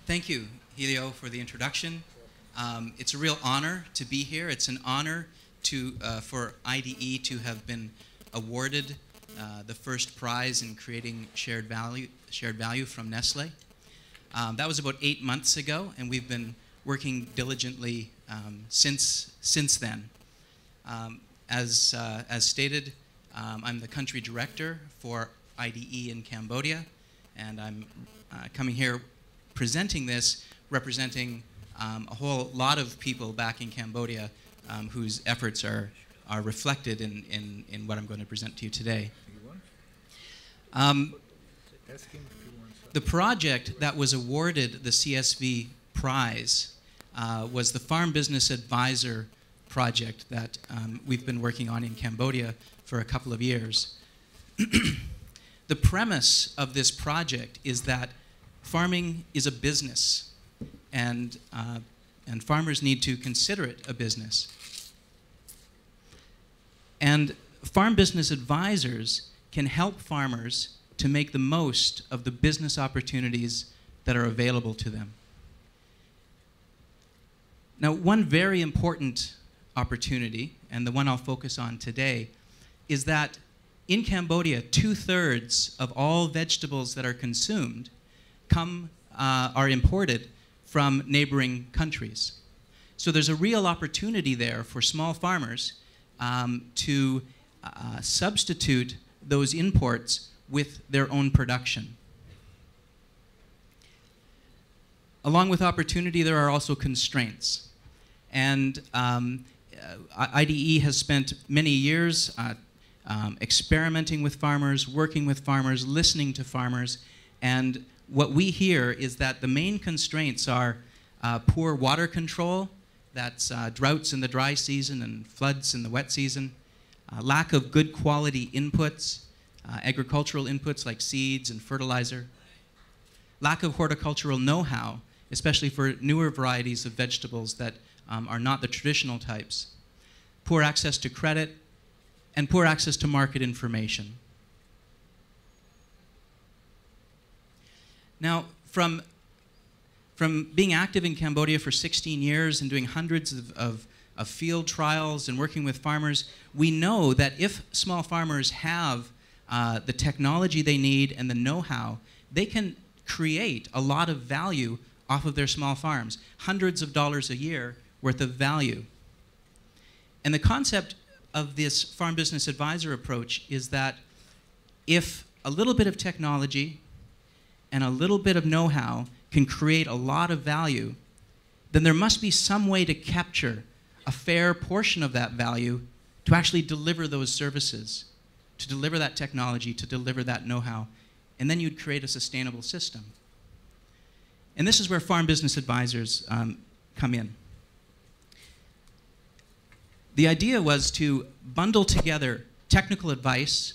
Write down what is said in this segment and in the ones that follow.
Thank you, Helio, for the introduction. It's a real honor to be here. It's an honor for IDE to have been awarded the first prize in creating shared value from Nestle. That was about 8 months ago, and we've been working diligently since then. As stated, I'm the country director for IDE in Cambodia, and I'm coming here presenting this, representing a whole lot of people back in Cambodia whose efforts are reflected in what I'm going to present to you today. The project that was awarded the CSV prize was the Farm Business Advisor project that we've been working on in Cambodia for a couple of years. The premise of this project is that farming is a business, and farmers need to consider it a business. And farm business advisors can help farmers to make the most of the business opportunities that are available to them. Now, one very important opportunity, and the one I'll focus on today, is that in Cambodia, 2/3 of all vegetables that are consumed are imported from neighboring countries. So there's a real opportunity there for small farmers to substitute those imports with their own production. Along with opportunity, there are also constraints. And IDE has spent many years experimenting with farmers, working with farmers, listening to farmers, and what we hear is that the main constraints are poor water control, that's droughts in the dry season and floods in the wet season, lack of good quality inputs, agricultural inputs like seeds and fertilizer, lack of horticultural know-how, especially for newer varieties of vegetables that are not the traditional types, poor access to credit, and poor access to market information. Now, from being active in Cambodia for 16 years and doing hundreds of field trials and working with farmers, we know that if small farmers have the technology they need and the know-how, they can create a lot of value off of their small farms, hundreds of dollars a year worth of value. And the concept of this farm business advisor approach is that if a little bit of technology and a little bit of know-how can create a lot of value, then there must be some way to capture a fair portion of that value to actually deliver those services, to deliver that technology, to deliver that know-how, and then you'd create a sustainable system. And this is where farm business advisors come in. The idea was to bundle together technical advice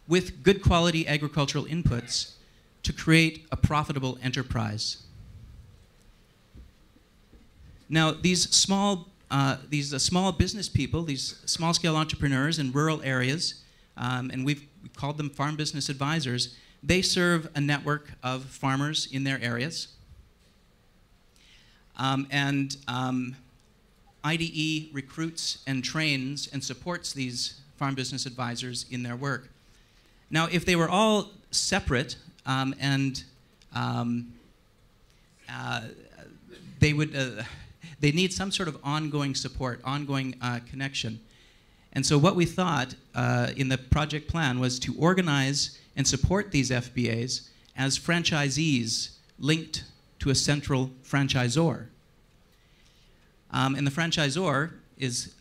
with good quality agricultural inputs to create a profitable enterprise. Now, these small business people, these small-scale entrepreneurs in rural areas, and we've called them farm business advisors, they serve a network of farmers in their areas. IDE recruits and trains and supports these farm business advisors in their work. Now, if they were all separate they need some sort of ongoing support, ongoing connection. And so what we thought in the project plan was to organize and support these FBAs as franchisees linked to a central franchisor. And the franchisor is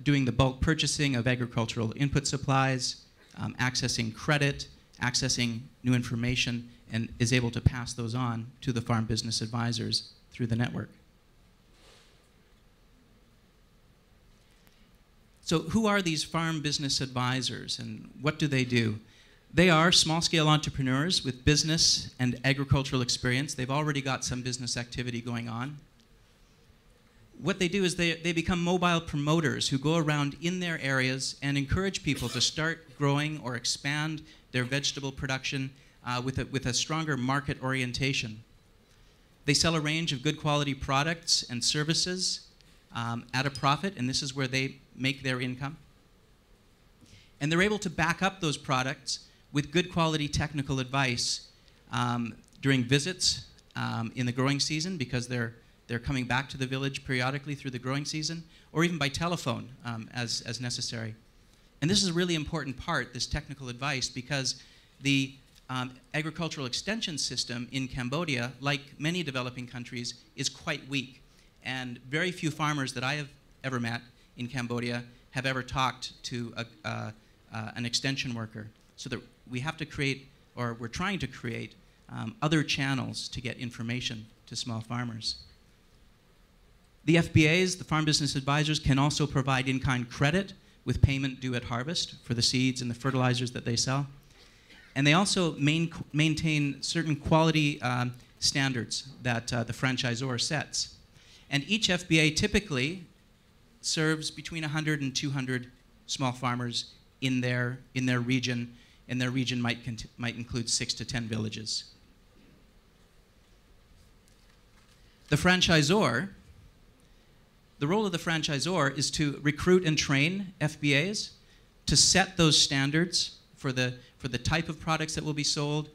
doing the bulk purchasing of agricultural input supplies, accessing credit, accessing new information, and is able to pass those on to the farm business advisors through the network. So who are these farm business advisors and what do they do? They are small-scale entrepreneurs with business and agricultural experience. They've already got some business activity going on. What they do is they become mobile promoters who go around in their areas and encourage people to start growing or expand their vegetable production with a stronger market orientation. They sell a range of good quality products and services at a profit, and this is where they make their income. And they're able to back up those products with good quality technical advice during visits in the growing season, because they're coming back to the village periodically through the growing season, or even by telephone as necessary. And this is a really important part, this technical advice, because the agricultural extension system in Cambodia, like many developing countries, is quite weak. And very few farmers that I have ever met in Cambodia have ever talked to an extension worker. So that we have to create, or we're trying to create, other channels to get information to small farmers. The FBAs, the Farm Business Advisors, can also provide in-kind credit with payment due at harvest for the seeds and the fertilizers that they sell. And they also maintain certain quality standards that the franchisor sets. And each FBA typically serves between 100 and 200 small farmers in their region, and their region might include 6 to 10 villages. The franchisor, the role of the franchisor is to recruit and train FBAs to set those standards for the type of products that will be sold,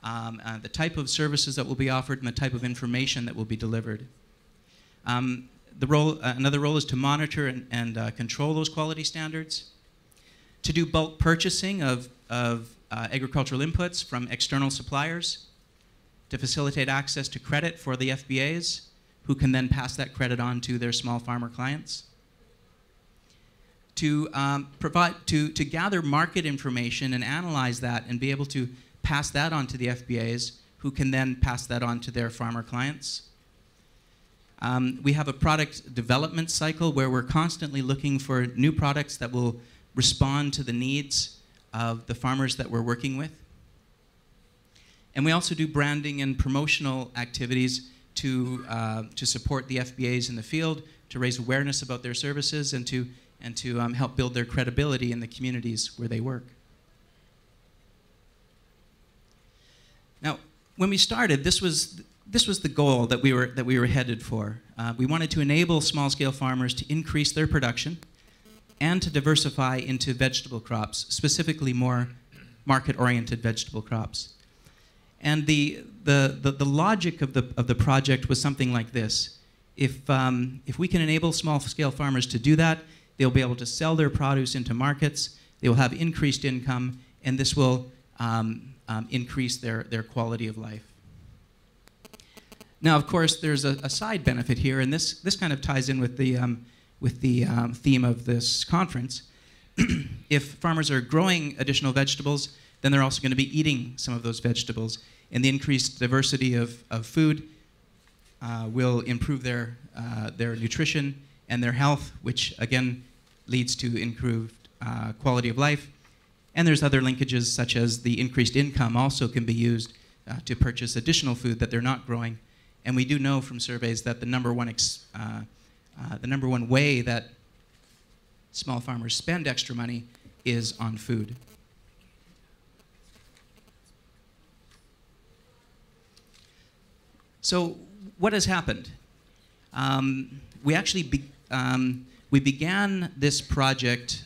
the type of services that will be offered, and the type of information that will be delivered. Another role is to monitor and control those quality standards, to do bulk purchasing of agricultural inputs from external suppliers, to facilitate access to credit for the FBAs, who can then pass that credit on to their small farmer clients, to gather market information and analyze that and be able to pass that on to the FBAs, who can then pass that on to their farmer clients. We have a product development cycle where we're constantly looking for new products that will respond to the needs of the farmers that we're working with. And we also do branding and promotional activities to support the FBAs in the field, to raise awareness about their services, and to help build their credibility in the communities where they work. Now, when we started, this was the goal that we were headed for. We wanted to enable small-scale farmers to increase their production and to diversify into vegetable crops, specifically more market-oriented vegetable crops. And the logic of the project was something like this: if we can enable small-scale farmers to do that, they'll be able to sell their produce into markets, they will have increased income, and this will increase their quality of life. Now, of course, there's a side benefit here, and this kind of ties in with the theme of this conference. If farmers are growing additional vegetables, then they're also going to be eating some of those vegetables, and the increased diversity of food will improve their nutrition and their health, which again leads to improved quality of life. And there's other linkages, such as the increased income also can be used to purchase additional food that they're not growing. And we do know from surveys that the number one way that small farmers spend extra money is on food. So what has happened? We began this project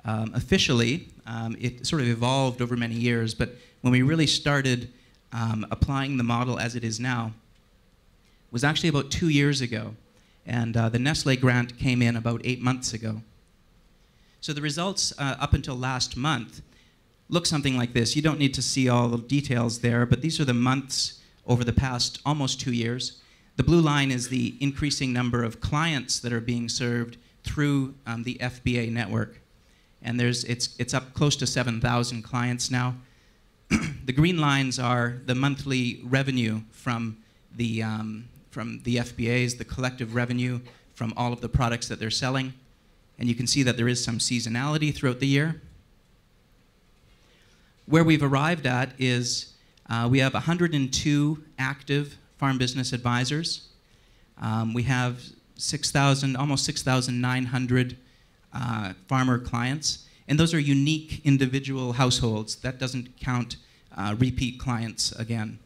officially. It sort of evolved over many years, but when we really started applying the model as it is now was actually about 2 years ago. And the Nestle grant came in about 8 months ago. So the results up until last month look something like this. You don't need to see all the details there, but these are the months over the past almost 2 years. The blue line is the increasing number of clients that are being served through the FBA network. And it's up close to 7,000 clients now. The green lines are the monthly revenue from the FBAs, the collective revenue from all of the products that they're selling. And you can see that there is some seasonality throughout the year. Where we've arrived at is we have 102 active farm business advisors. We have almost 6,900 farmer clients. And those are unique individual households. That doesn't count repeat clients again.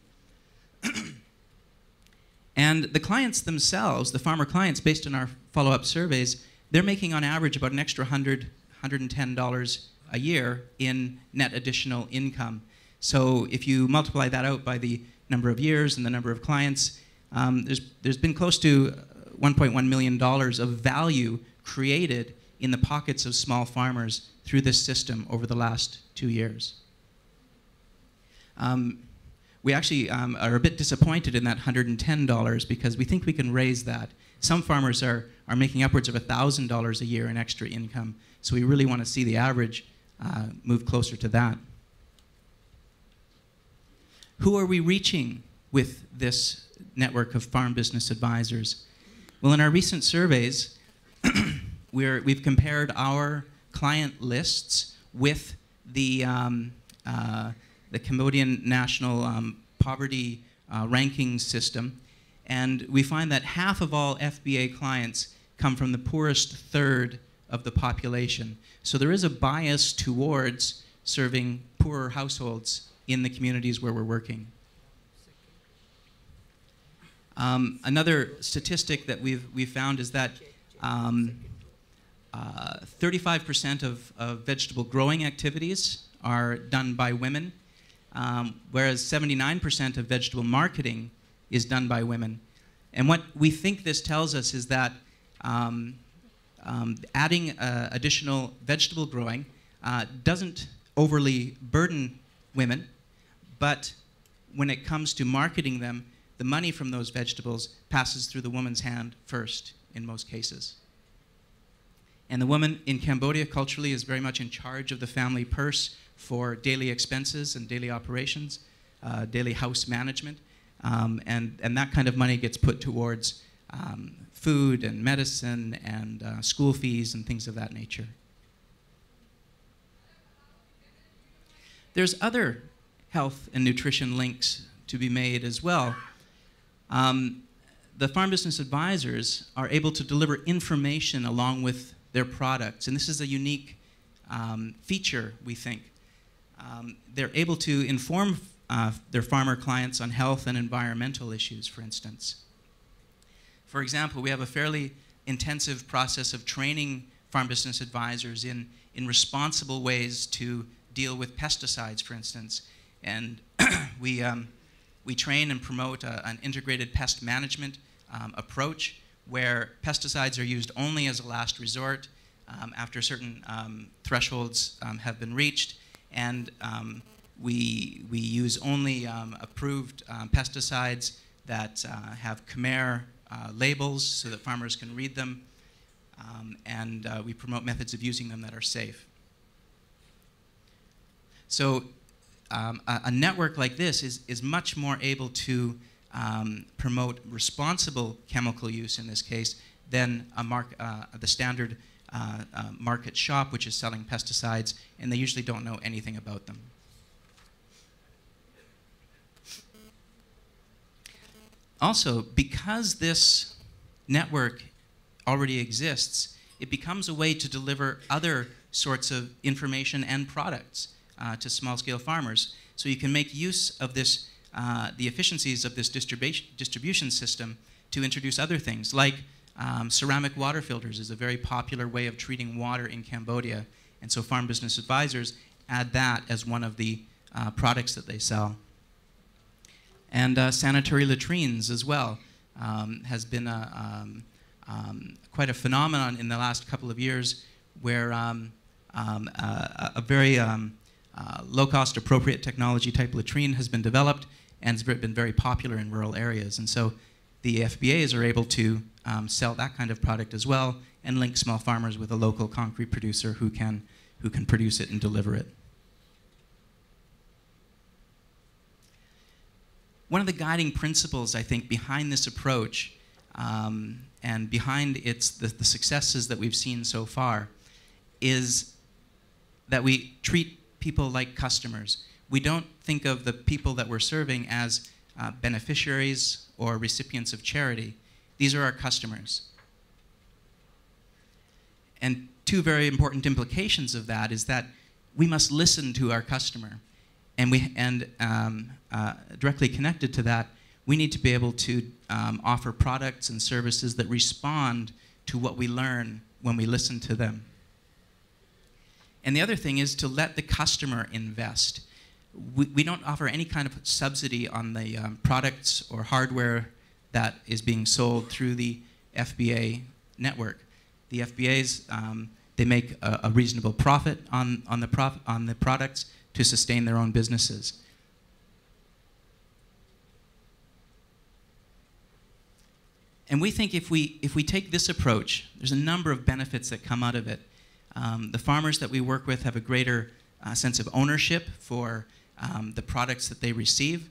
And the clients themselves, the farmer clients, based on our follow-up surveys, they're making on average about an extra $100, $110 a year in net additional income. So if you multiply that out by the number of years and the number of clients, there's been close to $1.1 million of value created in the pockets of small farmers through this system over the last 2 years. We actually are a bit disappointed in that $110 because we think we can raise that. Some farmers are making upwards of $1,000 a year in extra income, so we really want to see the average move closer to that. Who are we reaching with this network of farm business advisors? Well, in our recent surveys, we've compared our client lists with the Cambodian National Poverty Ranking System, and we find that half of all FBA clients come from the poorest third of the population. So there is a bias towards serving poorer households in the communities where we're working. Another statistic that we've found is that 35% of vegetable growing activities are done by women, whereas 79% of vegetable marketing is done by women. And what we think this tells us is that adding additional vegetable growing doesn't overly burden women, but when it comes to marketing them, the money from those vegetables passes through the woman's hand first in most cases. And the woman in Cambodia culturally is very much in charge of the family purse for daily expenses and daily operations, daily house management, and that kind of money gets put towards food and medicine and school fees and things of that nature. There's other health and nutrition links to be made as well. The farm business advisors are able to deliver information along with their products, and this is a unique feature, we think. They're able to inform their farmer clients on health and environmental issues, for instance. For example, we have a fairly intensive process of training farm business advisors in responsible ways to deal with pesticides, for instance. And we train and promote an integrated pest management approach where pesticides are used only as a last resort after certain thresholds have been reached, and we use only approved pesticides that have Khmer labels so that farmers can read them, and we promote methods of using them that are safe. So a network like this is much more able to promote responsible chemical use in this case than the standard market shop, which is selling pesticides, and they usually don't know anything about them. Also, because this network already exists, it becomes a way to deliver other sorts of information and products to small-scale farmers. So you can make use of this, the efficiencies of this distribution system to introduce other things, like ceramic water filters is a very popular way of treating water in Cambodia, and so farm business advisors add that as one of the products that they sell. And sanitary latrines as well has been quite a phenomenon in the last couple of years, where a very low-cost, appropriate technology type latrine has been developed and has been very popular in rural areas. And so the FBAs are able to sell that kind of product as well and link small farmers with a local concrete producer who can produce it and deliver it. One of the guiding principles, I think, behind this approach and behind the successes that we've seen so far is that we treat people like customers. We don't think of the people that we're serving as beneficiaries or recipients of charity. These are our customers. And two very important implications of that is that we must listen to our customer. And directly connected to that, we need to be able to offer products and services that respond to what we learn when we listen to them. And the other thing is to let the customer invest. We don't offer any kind of subsidy on the products or hardware that is being sold through the FBA network. The FBAs, they make a reasonable profit on the products to sustain their own businesses. And we think if we take this approach, there's a number of benefits that come out of it. The farmers that we work with have a greater sense of ownership for the products that they receive.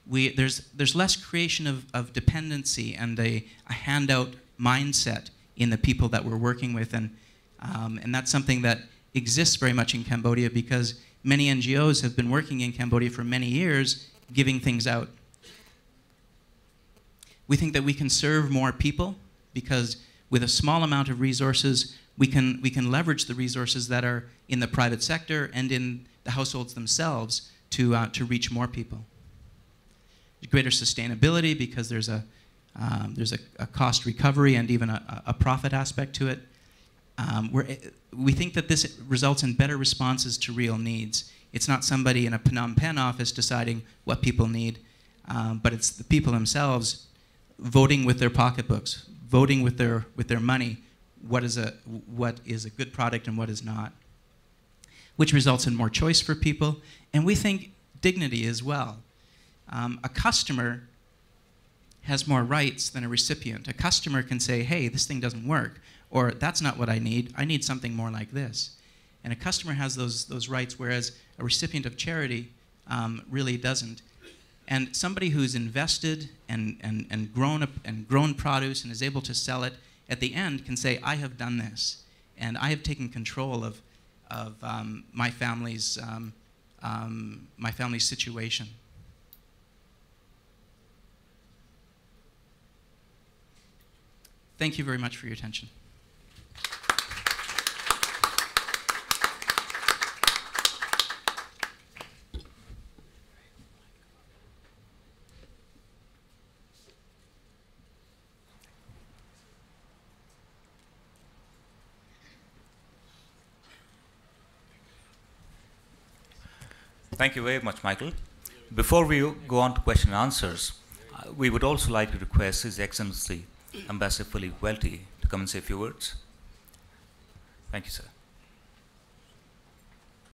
There's less creation of dependency and a handout mindset in the people that we're working with, and that's something that exists very much in Cambodia because many NGOs have been working in Cambodia for many years, giving things out. We think that we can serve more people because with a small amount of resources, we can leverage the resources that are in the private sector and in the households themselves to reach more people. Greater sustainability because there's a cost recovery and even a profit aspect to it. We think that this results in better responses to real needs. It's not somebody in a Phnom Penh office deciding what people need, but it's the people themselves voting with their pocketbooks, voting with their money, what is a good product and what is not, which results in more choice for people, and we think dignity as well. A customer has more rights than a recipient. A customer can say, hey, this thing doesn't work, or that's not what I need something more like this. And a customer has those rights, whereas a recipient of charity really doesn't. And somebody who's invested and grown produce and is able to sell it, at the end can say, I have done this, and I have taken control of my family's situation. Thank you very much for your attention. Thank you very much, Michael. Before we go on to question and answers, we would also like to request His Excellency Ambassador Philippe Welty to come and say a few words. Thank you, sir.